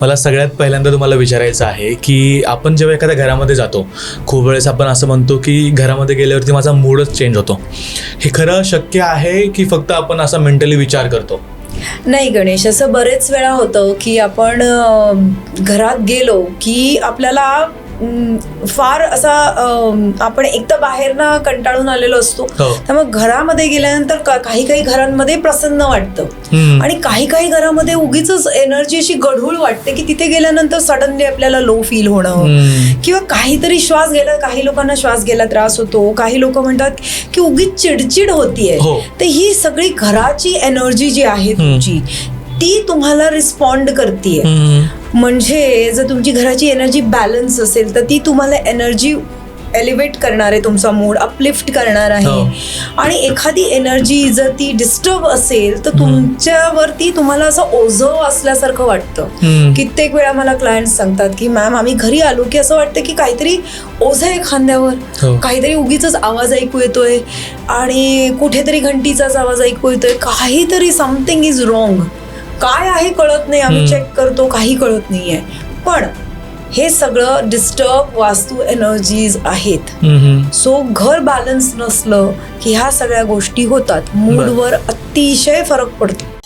मला सगळ्यात पहिल्यांदा तुम्हाला विचारायचं आहे की आपण जेव्हा एखाद्या घरामध्ये जातो, खूप वेळेस आपण असं म्हणतो की घरामध्ये गेल्यावरती माझा मूडच चेंज होतो. हे खरं शक्य आहे की फक्त आपण असा मेंटली विचार करतो? नाही गणेश, असं बरेच वेळा होतं की आपण घरात गेलो की आपल्याला फार असा आपण एक तर बाहेरनं कंटाळून आलेलो असतो. त्यामुळे घरामध्ये गेल्यानंतर काही काही घरांमध्ये प्रसन्न वाटतं आणि काही काही घरामध्ये उगीच एनर्जी अशी गढूळ वाटते की तिथे गेल्यानंतर सडनली आपल्याला लो फील होणं किंवा काहीतरी श्वास घ्यायला, काही लोकांना श्वास घ्यायला त्रास होतो, काही लोक म्हणतात की उगीच चिडचिड होतीये. तर ही सगळी घराची एनर्जी जी आहे तुमची ती तुम्हाला रिस्पॉन्ड करतीये. म्हणजे जर तुमची घराची एनर्जी बॅलन्स असेल तर ती तुम्हाला एनर्जी एलिव्हेट करणार आहे, तुमचा मूड अपलिफ्ट करणार आहे. आणि एखादी एनर्जी जर ती डिस्टर्ब असेल तर तुमच्यावरती तुम्हाला असं ओझं असल्यासारखं वाटतं. कित्येक वेळा मला क्लायंट्स सांगतात की मॅम, आम्ही घरी आलो की असं वाटतं की काहीतरी ओझं आहे खांद्यावर, काहीतरी उगीच आवाज ऐकू येतोय आणि कुठेतरी घंटीचाच आवाज ऐकू येतोय, काहीतरी समथिंग इज रॉंग. काय आहे कळत नाही, आम्ही चेक करतो, काही कळत नाहीये. पण हे सगळं डिस्टर्ब वास्तू एनर्जीज आहेत. सो घर बॅलन्स नसलं की ह्या सगळ्या गोष्टी होतात, मूडवर अतिशय फरक पडतो.